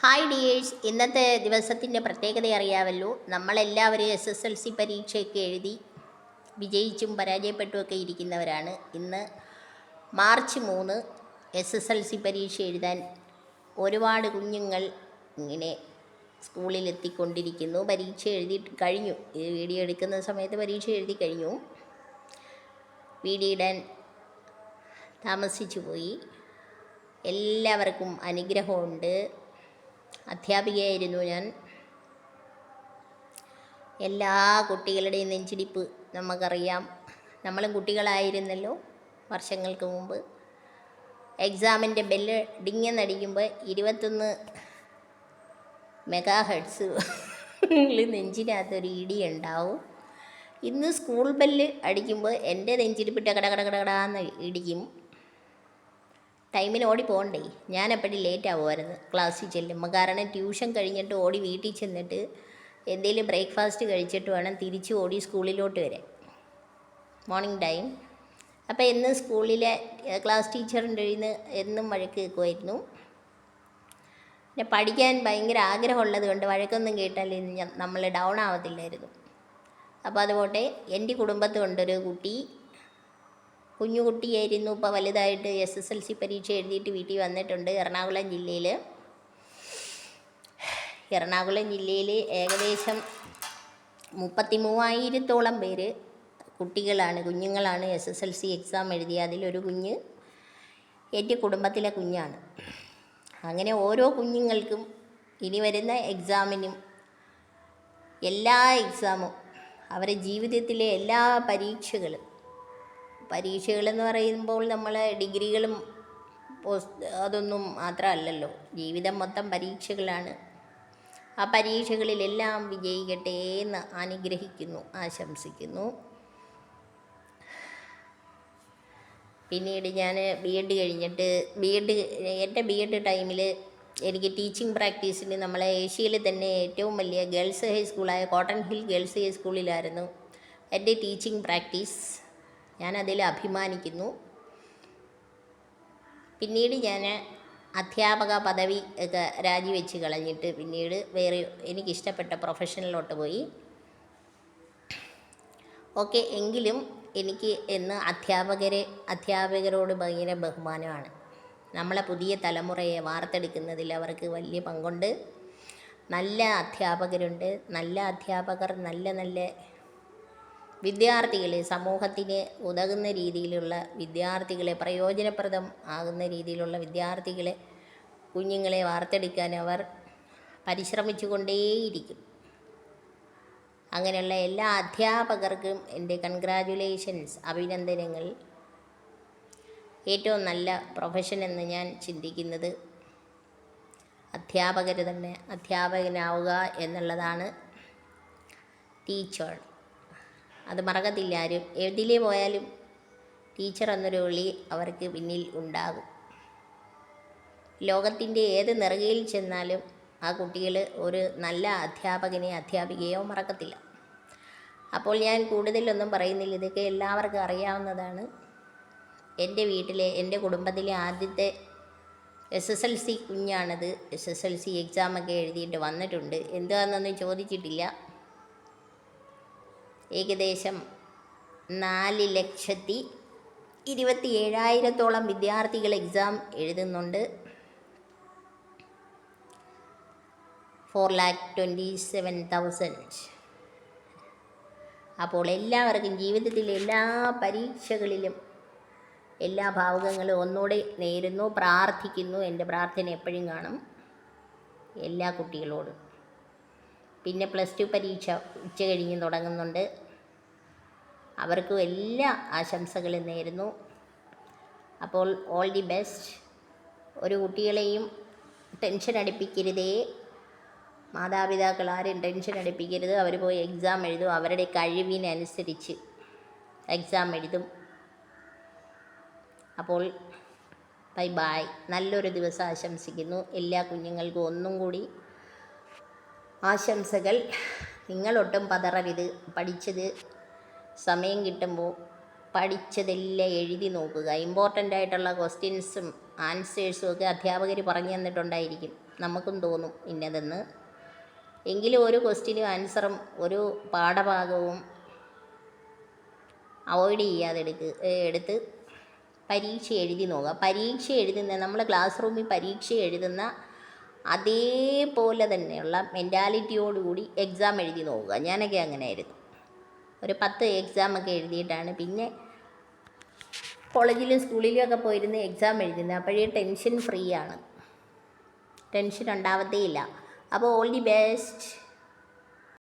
Hi dears, ഇന്നത്തെ ദിവസത്തിൻ്റെ പ്രത്യേകത അറിയാമല്ലോ. നമ്മളെല്ലാവരും SSLC പരീക്ഷയൊക്കെ എഴുതി വിജയിച്ചും പരാജയപ്പെട്ടുമൊക്കെ ഇരിക്കുന്നവരാണ്. ഇന്ന് മാർച്ച് 3 SSLC പരീക്ഷ എഴുതാൻ ഒരുപാട് കുഞ്ഞുങ്ങൾ ഇങ്ങനെ സ്കൂളിലെത്തിക്കൊണ്ടിരിക്കുന്നു. പരീക്ഷ എഴുതി കഴിഞ്ഞു. ഈ വീഡിയോ എടുക്കുന്ന സമയത്ത് പരീക്ഷ എഴുതി കഴിഞ്ഞു. വീഡിയോ ഇടാൻ താമസിച്ചു പോയി. എല്ലാവർക്കും അനുഗ്രഹമുണ്ട്. അധ്യാപികയായിരുന്നു ഞാൻ. എല്ലാ കുട്ടികളുടെയും നെഞ്ചിടിപ്പ് നമുക്കറിയാം. നമ്മളും കുട്ടികളായിരുന്നല്ലോ വർഷങ്ങൾക്ക് മുമ്പ്. എക്സാമിൻ്റെ ബെല്ല് ഡിങ്ങെന്നടിക്കുമ്പോൾ 21 മെഗാഹെർട്സ് നെഞ്ചിനകത്തൊരു ഇടി ഉണ്ടാവും. ഇന്ന് സ്കൂൾ ബെല്ല് അടിക്കുമ്പോൾ എൻ്റെ നെഞ്ചിടിപ്പ് കടകടകടകടാന്ന് ഇടിക്കും. ടൈമിന് ഓടി പോകണ്ടേ. ഞാൻ എപ്പോഴും ലേറ്റ് ആവുമായിരുന്നു ക്ലാസ്സിൽ ചെല്ലുമ്പോൾ. കാരണം ട്യൂഷൻ കഴിഞ്ഞിട്ട് ഓടി വീട്ടിൽ ചെന്നിട്ട് എന്തെങ്കിലും ബ്രേക്ക്ഫാസ്റ്റ് കഴിച്ചിട്ട് വേണം തിരിച്ച് ഓടി സ്കൂളിലോട്ട് വരാൻ, മോർണിംഗ് ടൈം. അപ്പോൾ എന്ന് സ്കൂളിലെ ക്ലാസ് ടീച്ചറിൻ്റെ ഇന്ന് എന്നും വഴക്ക് കേൾക്കുമായിരുന്നു. പിന്നെ പഠിക്കാൻ ഭയങ്കര ആഗ്രഹമുള്ളത് കൊണ്ട് വഴക്കൊന്നും കേട്ടാൽ നമ്മൾ ഡൗൺ ആവത്തില്ലായിരുന്നു. അപ്പോൾ അതുപോലെ എൻ്റെ കുടുംബത്തുണ്ടൊരു കുട്ടി, കുഞ്ഞുകുട്ടിയായിരുന്നു. ഇപ്പോൾ വലുതായിട്ട് SSLC പരീക്ഷ എഴുതിയിട്ട് വീട്ടിൽ വന്നിട്ടുണ്ട്. എറണാകുളം ജില്ലയിൽ ഏകദേശം 33,000-ഓളം പേര് കുഞ്ഞുങ്ങളാണ് SSLC എക്സാം എഴുതിയ. അതിലൊരു കുഞ്ഞ് എൻ്റെ കുടുംബത്തിലെ കുഞ്ഞാണ്. അങ്ങനെ ഓരോ കുഞ്ഞുങ്ങൾക്കും ഇനി വരുന്ന എക്സാമിനും എല്ലാ എക്സാമും അവരുടെ ജീവിതത്തിലെ എല്ലാ പരീക്ഷകളെന്ന് പറയുമ്പോൾ നമ്മൾ ഡിഗ്രികളും അതൊന്നും മാത്രമല്ലല്ലോ. ജീവിതം മൊത്തം പരീക്ഷകളാണ്. ആ പരീക്ഷകളിലെല്ലാം വിജയിക്കട്ടെ എന്ന് അനുഗ്രഹിക്കുന്നു, ആശംസിക്കുന്നു. പിന്നീട് ഞാൻ BEd കഴിഞ്ഞിട്ട് എൻ്റെ BEd ടൈമിൽ എനിക്ക് ടീച്ചിങ് പ്രാക്ടീസിന് നമ്മളെ ഏഷ്യയിൽ തന്നെ ഏറ്റവും വലിയ ഗേൾസ് ഹൈസ്കൂളായ കോട്ടൺ ഹിൽ ഗേൾസ് ഹൈസ്കൂളിലായിരുന്നു എൻ്റെ ടീച്ചിങ് പ്രാക്ടീസ്. ഞാനതിൽ അഭിമാനിക്കുന്നു. പിന്നീട് ഞാൻ അധ്യാപക പദവി ഒക്കെ രാജിവെച്ച് കളഞ്ഞിട്ട് പിന്നീട് വേറെ എനിക്കിഷ്ടപ്പെട്ട പ്രൊഫഷനിലോട്ട് പോയി. ഓക്കെ, എങ്കിലും എനിക്ക് എന്ന് അധ്യാപകരോട് ഭയങ്കര ബഹുമാനമാണ്. നമ്മളെ പുതിയ തലമുറയെ വാർത്തെടുക്കുന്നതിൽ അവർക്ക് വലിയ പങ്കുണ്ട്. നല്ല അധ്യാപകരുണ്ട്. നല്ല അധ്യാപകർ നല്ല വിദ്യാർത്ഥികളെ, സമൂഹത്തിന് ഉതകുന്ന രീതിയിലുള്ള വിദ്യാർത്ഥികളെ, പ്രയോജനപ്രദം ആകുന്ന രീതിയിലുള്ള കുഞ്ഞുങ്ങളെ വാർത്തെടുക്കാൻ അവർ പരിശ്രമിച്ചു കൊണ്ടേയിരിക്കും. അങ്ങനെയുള്ള എല്ലാ അധ്യാപകർക്കും എൻ്റെ കൺഗ്രാജുലേഷൻസ്, അഭിനന്ദനങ്ങൾ. ഏറ്റവും നല്ല പ്രൊഫഷൻ എന്ന് ഞാൻ ചിന്തിക്കുന്നത് അധ്യാപകനാവുക എന്നുള്ളതാണ്. ടീച്ചർ, അത് മറക്കത്തില്ല ആരും. എതിലേ പോയാലും ടീച്ചർ എന്നൊരു വിളി അവർക്ക് പിന്നിൽ ഉണ്ടാകും. ലോകത്തിൻ്റെ ഏത് നെറുകയിൽ ചെന്നാലും ആ കുട്ടികൾ ഒരു നല്ല അധ്യാപികയോ മറക്കത്തില്ല. അപ്പോൾ ഞാൻ കൂടുതലൊന്നും പറയുന്നില്ല, ഇതൊക്കെ എല്ലാവർക്കും അറിയാവുന്നതാണ്. എൻ്റെ കുടുംബത്തിലെ ആദ്യത്തെ SSLC കുഞ്ഞാണത്. SSLC എക്സാമൊക്കെ എഴുതിയിട്ട് വന്നിട്ടുണ്ട്. എന്താണെന്നൊന്നും ചോദിച്ചിട്ടില്ല. ഏകദേശം 4,27,000-ഓളം വിദ്യാർത്ഥികൾ എക്സാം എഴുതുന്നുണ്ട്. 4,27,000. അപ്പോൾ എല്ലാവർക്കും ജീവിതത്തിലെ എല്ലാ പരീക്ഷകളിലും എല്ലാ ഭാവുകങ്ങളും ഒന്നുകൂടെ നേരുന്നു, പ്രാർത്ഥിക്കുന്നു. എൻ്റെ പ്രാർത്ഥന എപ്പോഴും കാണും എല്ലാ കുട്ടികളോടും. പിന്നെ +2 പരീക്ഷ ഉച്ച കഴിഞ്ഞ് തുടങ്ങുന്നുണ്ട്. അവർക്കും എല്ലാ ആശംസകളും നേരുന്നു. അപ്പോൾ ഓൾ ദി ബെസ്റ്റ്. ഒരു കുട്ടികളെയും ടെൻഷൻ അടിപ്പിക്കരുതേ. മാതാപിതാക്കൾ ആരും ടെൻഷൻ അടിപ്പിക്കരുത്. അവർ പോയി എക്സാം എഴുതും. അവരുടെ കഴിവിനനുസരിച്ച് എക്സാം എഴുതും. അപ്പോൾ ബൈ. നല്ലൊരു ദിവസം ആശംസിക്കുന്നു. എല്ലാ കുഞ്ഞുങ്ങൾക്കും ഒന്നും കൂടി ആശംസകൾ. നിങ്ങളൊട്ടും പതറരുത്. പഠിച്ചത് സമയം കിട്ടുമ്പോൾ പഠിച്ചതെല്ലാം എഴുതി നോക്കുക. ഇമ്പോർട്ടൻ്റ് ആയിട്ടുള്ള ക്വസ്റ്റ്യൻസും ആൻസേഴ്സും ഒക്കെ അധ്യാപകർ പറഞ്ഞു തന്നിട്ടുണ്ടായിരിക്കും. നമുക്കും തോന്നും ഇന്നതെന്ന്. എങ്കിലും ഒരു ക്വസ്റ്റ്യനും ആൻസറും ഒരു പാഠഭാഗവും അവോയ്ഡ് ചെയ്യാതെ എടുത്ത് പരീക്ഷ എഴുതി നോക്കുക. പരീക്ഷ എഴുതുന്ന നമ്മൾ ക്ലാസ് റൂമിൽ പരീക്ഷ എഴുതുന്ന അതേപോലെ തന്നെയുള്ള മെൻറ്റാലിറ്റിയോടുകൂടി എക്സാം എഴുതി നോക്കുക. ഞാനൊക്കെ അങ്ങനെ ആയിരുന്നു. ഒരു 10 എക്സാമൊക്കെ എഴുതിയിട്ടാണ് പിന്നെ കോളേജിലും സ്കൂളിലും ഒക്കെ പോയിരുന്ന് എക്സാം എഴുതുന്നത്. അപ്പോഴേ ടെൻഷൻ ഫ്രീ ആണ്, ടെൻഷൻ ഉണ്ടാവത്തേ ഇല്ല. അപ്പോൾ ഓൾ ദി ബെസ്റ്റ്.